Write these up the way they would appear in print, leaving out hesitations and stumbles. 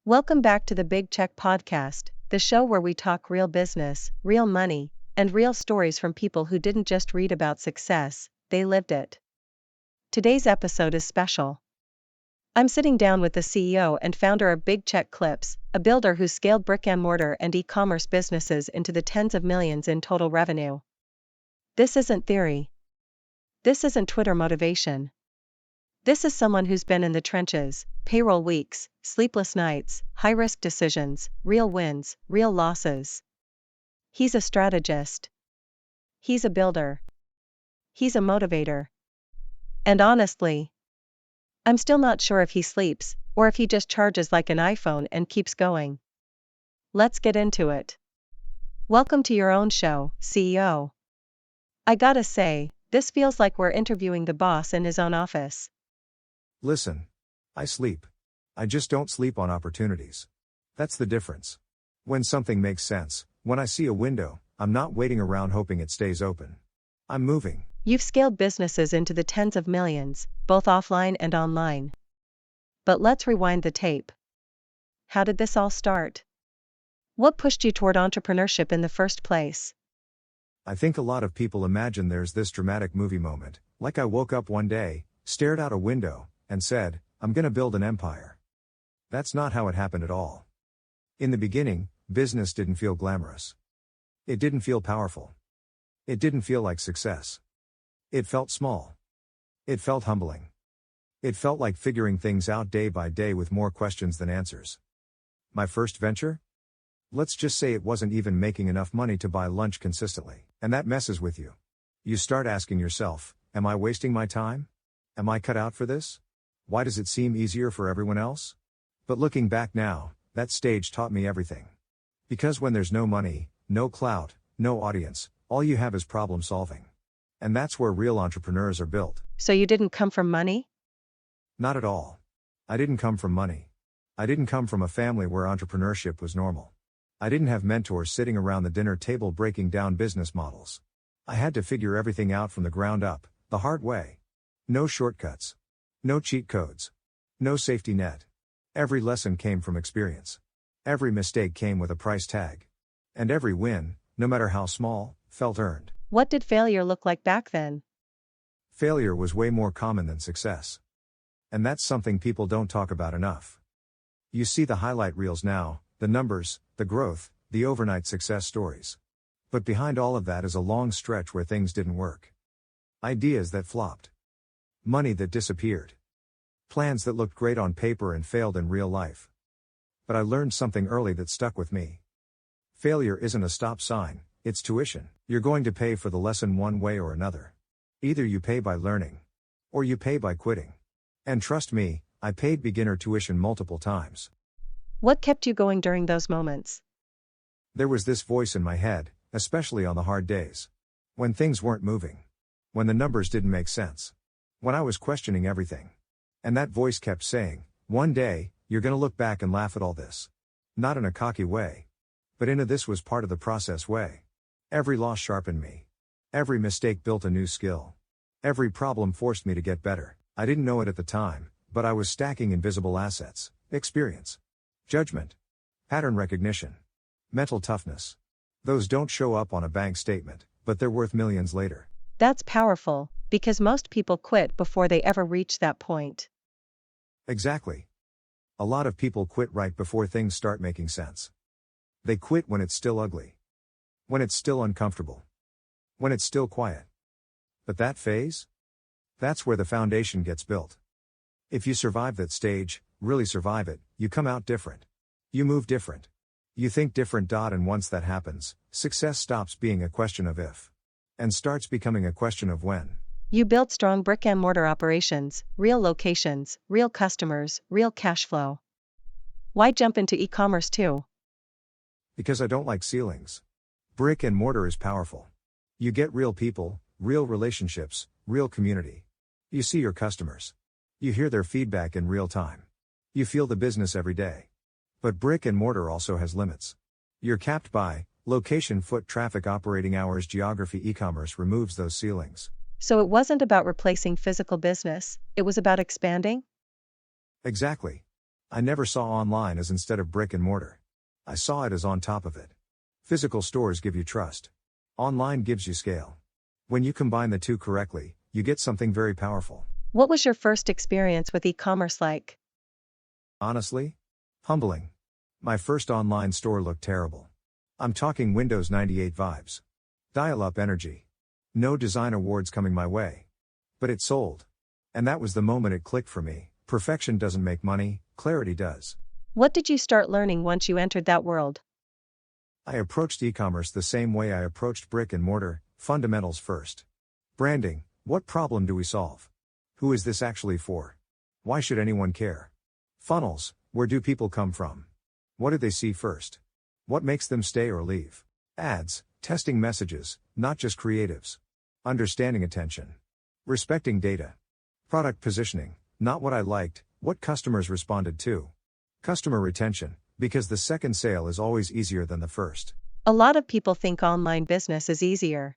Welcome back to the Big Check Podcast, the show where we talk real business, real money, and real stories from people who didn't just read about success, they lived it. Today's episode is special. I'm sitting down with the CEO and founder of Big Check Clips, a builder who scaled brick-and-mortar and e-commerce businesses into the tens of millions in total revenue. This isn't theory. This isn't Twitter motivation. This is someone who's been in the trenches, payroll weeks, sleepless nights, high-risk decisions, real wins, real losses. He's a strategist. He's a builder. He's a motivator. And honestly, I'm still not sure if he sleeps, or if he just charges like an iPhone and keeps going. Let's get into it. Welcome to your own show, CEO. I gotta say, this feels like we're interviewing the boss in his own office. Listen. I sleep. I just don't sleep on opportunities. That's the difference. When something makes sense, when I see a window, I'm not waiting around hoping it stays open. I'm moving. You've scaled businesses into the tens of millions, both offline and online. But let's rewind the tape. How did this all start? What pushed you toward entrepreneurship in the first place? I think a lot of people imagine there's this dramatic movie moment, like I woke up one day, stared out a window, and said, I'm gonna build an empire. That's not how it happened at all. In the beginning, business didn't feel glamorous. It didn't feel powerful. It didn't feel like success. It felt small. It felt humbling. It felt like figuring things out day by day with more questions than answers. My first venture? Let's just say it wasn't even making enough money to buy lunch consistently, and that messes with you. You start asking yourself, am I wasting my time? Am I cut out for this? Why does it seem easier for everyone else? But looking back now, that stage taught me everything. Because when there's no money, no clout, no audience, all you have is problem solving. And that's where real entrepreneurs are built. So you didn't come from money? Not at all. I didn't come from money. I didn't come from a family where entrepreneurship was normal. I didn't have mentors sitting around the dinner table breaking down business models. I had to figure everything out from the ground up, the hard way. No shortcuts. No cheat codes. No safety net. Every lesson came from experience. Every mistake came with a price tag. And every win, no matter how small, felt earned. What did failure look like back then? Failure was way more common than success. And that's something people don't talk about enough. You see the highlight reels now, the numbers, the growth, the overnight success stories. But behind all of that is a long stretch where things didn't work. Ideas that flopped. Money that disappeared. Plans that looked great on paper and failed in real life. But I learned something early that stuck with me. Failure isn't a stop sign, it's tuition. You're going to pay for the lesson one way or another. Either you pay by learning, or you pay by quitting. And trust me, I paid beginner tuition multiple times. What kept you going during those moments? There was this voice in my head, especially on the hard days. When things weren't moving. When the numbers didn't make sense. When I was questioning everything. And that voice kept saying, one day, you're gonna look back and laugh at all this. Not in a cocky way. But in a this was part of the process way. Every loss sharpened me. Every mistake built a new skill. Every problem forced me to get better. I didn't know it at the time, but I was stacking invisible assets, experience, judgment, pattern recognition, mental toughness. Those don't show up on a bank statement, but they're worth millions later. That's powerful, because most people quit before they ever reach that point. Exactly. A lot of people quit right before things start making sense. They quit when it's still ugly. When it's still uncomfortable. When it's still quiet. But that phase? That's where the foundation gets built. If you survive that stage, really survive it, you come out different. You move different. You think different. And once that happens, success stops being a question of if. And starts becoming a question of when. You built strong brick-and-mortar operations, real locations, real customers, real cash flow. Why jump into e-commerce too? Because I don't like ceilings. Brick and mortar is powerful. You get real people, real relationships, real community. You see your customers. You hear their feedback in real time. You feel the business every day. But brick and mortar also has limits. You're capped by location, foot traffic, operating hours, geography. E-commerce removes those ceilings. So it wasn't about replacing physical business, it was about expanding? Exactly. I never saw online as instead of brick and mortar. I saw it as on top of it. Physical stores give you trust. Online gives you scale. When you combine the two correctly, you get something very powerful. What was your first experience with e-commerce like? Honestly? Humbling. My first online store looked terrible. I'm talking Windows 98 vibes. Dial-up energy. No design awards coming my way. But it sold. And that was the moment it clicked for me. Perfection doesn't make money, clarity does. What did you start learning once you entered that world? I approached e-commerce the same way I approached brick and mortar, fundamentals first. Branding, what problem do we solve? Who is this actually for? Why should anyone care? Funnels, where do people come from? What do they see first? What makes them stay or leave? Ads, testing messages, not just creatives. Understanding attention. Respecting data. Product positioning, not what I liked, what customers responded to. Customer retention, because the second sale is always easier than the first. A lot of people think online business is easier.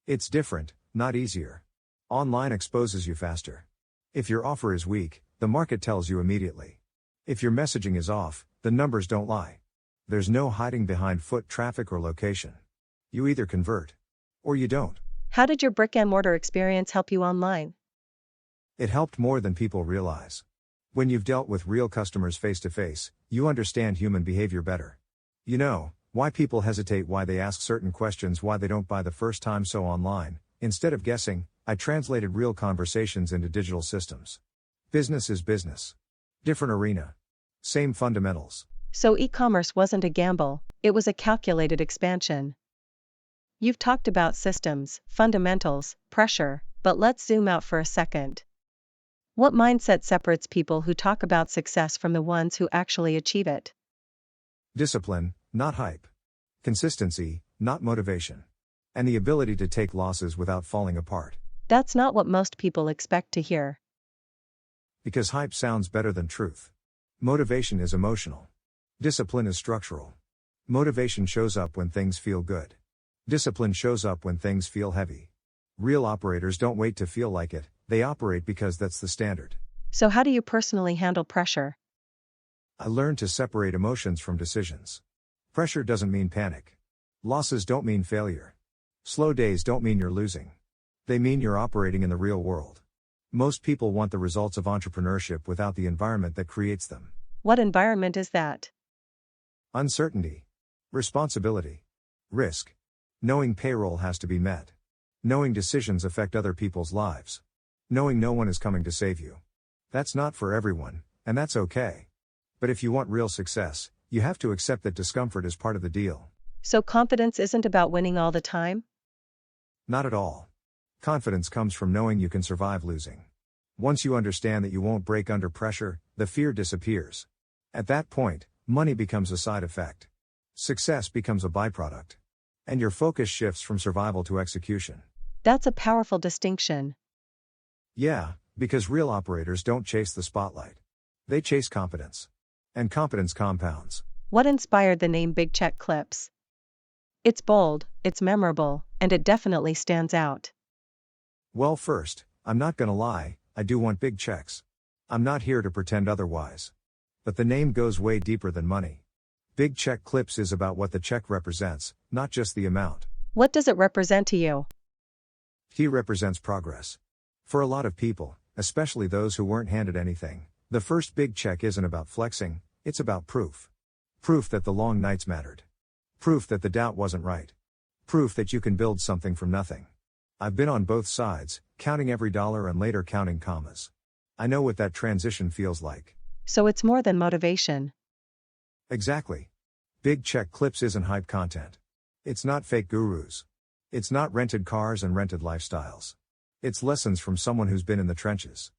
It's different, not easier. Online exposes you faster. If your offer is weak, the market tells you immediately. If your messaging is off, the numbers don't lie. There's no hiding behind foot traffic or location. You either convert, or you don't. How did your brick and mortar experience help you online? It helped more than people realize. When you've dealt with real customers face to face, you understand human behavior better. You know, why people hesitate, why they ask certain questions, why they don't buy the first time. So online, instead of guessing, I translated real conversations into digital systems. Business is business. Different arena. Same fundamentals. So e-commerce wasn't a gamble, it was a calculated expansion. You've talked about systems, fundamentals, pressure, but let's zoom out for a second. What mindset separates people who talk about success from the ones who actually achieve it? Discipline, not hype. Consistency, not motivation. And the ability to take losses without falling apart. That's not what most people expect to hear. Because hype sounds better than truth. Motivation is emotional. Discipline is structural. Motivation shows up when things feel good. Discipline shows up when things feel heavy. Real operators don't wait to feel like it, they operate because that's the standard. So how do you personally handle pressure? I learned to separate emotions from decisions. Pressure doesn't mean panic. Losses don't mean failure. Slow days don't mean you're losing. They mean you're operating in the real world. Most people want the results of entrepreneurship without the environment that creates them. What environment is that? Uncertainty. Responsibility. Risk. Knowing payroll has to be met. Knowing decisions affect other people's lives. Knowing no one is coming to save you. That's not for everyone, and that's okay. But if you want real success, you have to accept that discomfort is part of the deal. So confidence isn't about winning all the time? Not at all. Confidence comes from knowing you can survive losing. Once you understand that you won't break under pressure, the fear disappears. At that point, money becomes a side effect. Success becomes a byproduct. And your focus shifts from survival to execution. That's a powerful distinction. Yeah, because real operators don't chase the spotlight. They chase competence. And competence compounds. What inspired the name Big Check Clips? It's bold, it's memorable, and it definitely stands out. Well, first, I'm not gonna lie, I do want big checks. I'm not here to pretend otherwise. But the name goes way deeper than money. Big Check Clips is about what the check represents, not just the amount. What does it represent to you? T represents progress. For a lot of people, especially those who weren't handed anything, the first big check isn't about flexing, it's about proof. Proof that the long nights mattered. Proof that the doubt wasn't right. Proof that you can build something from nothing. I've been on both sides, counting every dollar and later counting commas. I know what that transition feels like. So it's more than motivation. Exactly. Big Check Clips isn't hype content. It's not fake gurus. It's not rented cars and rented lifestyles. It's lessons from someone who's been in the trenches.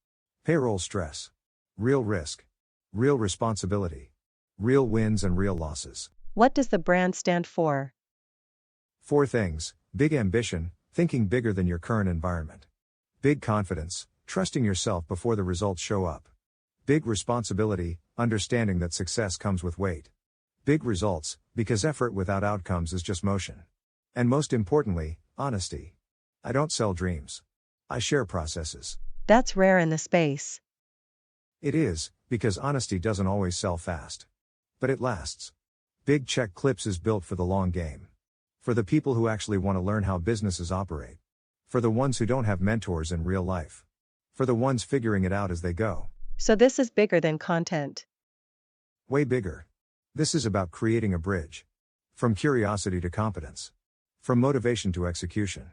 Payroll stress. Real risk. Real responsibility. Real wins and real losses. What does the brand stand for? 4 things: big ambition, thinking bigger than your current environment. Big confidence, trusting yourself before the results show up. Big responsibility, understanding that success comes with weight. Big results, because effort without outcomes is just motion. And most importantly, honesty. I don't sell dreams. I share processes. That's rare in the space. It is, because honesty doesn't always sell fast. But it lasts. Big Check Clips is built for the long game. For the people who actually want to learn how businesses operate. For the ones who don't have mentors in real life. For the ones figuring it out as they go. So this is bigger than content. Way bigger. This is about creating a bridge. From curiosity to competence. From motivation to execution.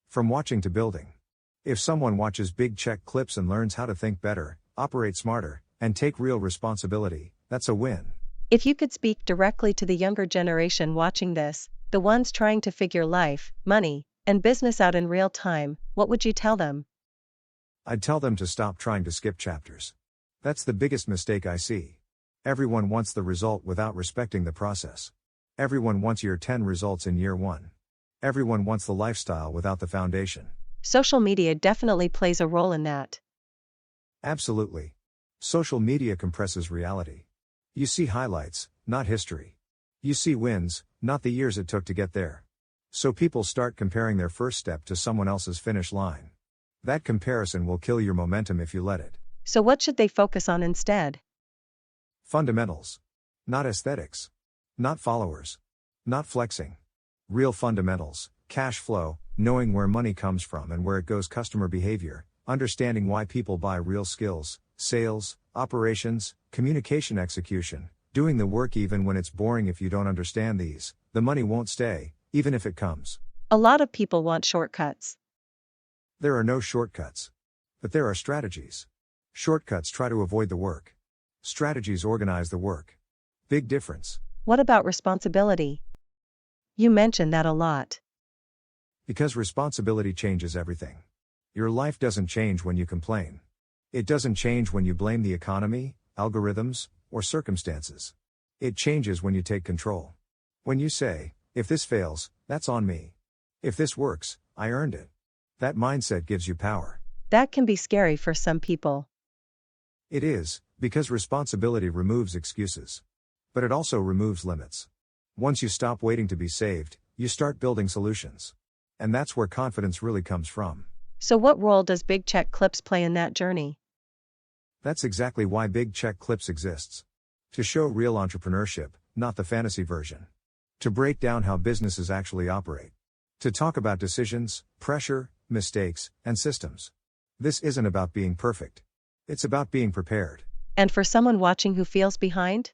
From watching to building. If someone watches Big Check Clips and learns how to think better, operate smarter, and take real responsibility, that's a win. If you could speak directly to the younger generation watching this, the ones trying to figure life, money, and business out in real time, what would you tell them? I'd tell them to stop trying to skip chapters. That's the biggest mistake I see. Everyone wants the result without respecting the process. Everyone wants year 10 results in year 1. Everyone wants the lifestyle without the foundation. Social media definitely plays a role in that. Absolutely. Social media compresses reality. You see highlights, not history. You see wins, not the years it took to get there. So people start comparing their first step to someone else's finish line. That comparison will kill your momentum if you let it. So what should they focus on instead? Fundamentals. Not aesthetics. Not followers. Not flexing. Real fundamentals, cash flow, knowing where money comes from and where it goes, customer behavior, understanding why people buy, real skills, sales, operations, communication, execution, doing the work even when it's boring. If you don't understand these, the money won't stay, even if it comes. A lot of people want shortcuts. There are no shortcuts. But there are strategies. Shortcuts try to avoid the work. Strategies organize the work. Big difference. What about responsibility? You mentioned that a lot. Because responsibility changes everything. Your life doesn't change when you complain. It doesn't change when you blame the economy, algorithms, or circumstances. It changes when you take control. When you say, if this fails, that's on me. If this works, I earned it. That mindset gives you power. That can be scary for some people. It is, because responsibility removes excuses. But it also removes limits. Once you stop waiting to be saved, you start building solutions. And that's where confidence really comes from. So what role does Big Check Clips play in that journey? That's exactly why Big Check Clips exists. To show real entrepreneurship, not the fantasy version. To break down how businesses actually operate. To talk about decisions, pressure, mistakes, and systems. This isn't about being perfect. It's about being prepared. And for someone watching who feels behind?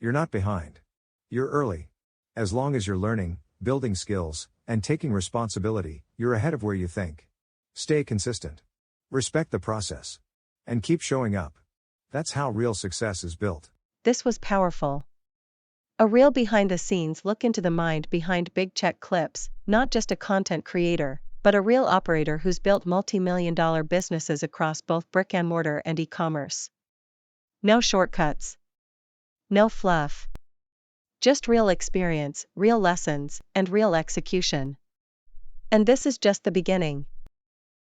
You're not behind. You're early. As long as you're learning, building skills, and taking responsibility, you're ahead of where you think. Stay consistent. Respect the process. And keep showing up. That's how real success is built. This was powerful. A real behind-the-scenes look into the mind behind Big Check Clips, not just a content creator, but a real operator who's built multi-million-dollar businesses across both brick-and-mortar and e-commerce. No shortcuts. No fluff. Just real experience, real lessons, and real execution. And this is just the beginning.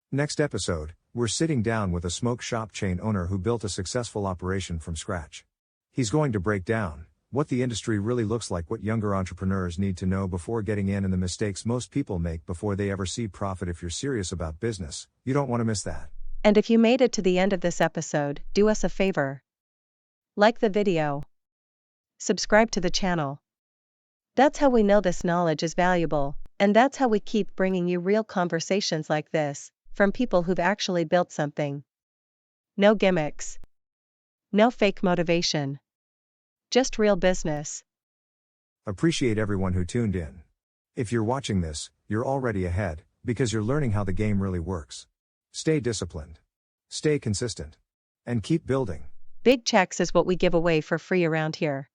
Next episode, we're sitting down with a smoke shop chain owner who built a successful operation from scratch. He's going to break down what the industry really looks like, what younger entrepreneurs need to know before getting in, and the mistakes most people make before they ever see profit. If you're serious about business, you don't want to miss that. And if you made it to the end of this episode, do us a favor. Like the video. Subscribe to the channel. That's how we know this knowledge is valuable, and that's how we keep bringing you real conversations like this, from people who've actually built something. No gimmicks. No fake motivation. Just real business. Appreciate everyone who tuned in. If you're watching this, you're already ahead, because you're learning how the game really works. Stay disciplined. Stay consistent. And keep building. Big checks is what we give away for free around here.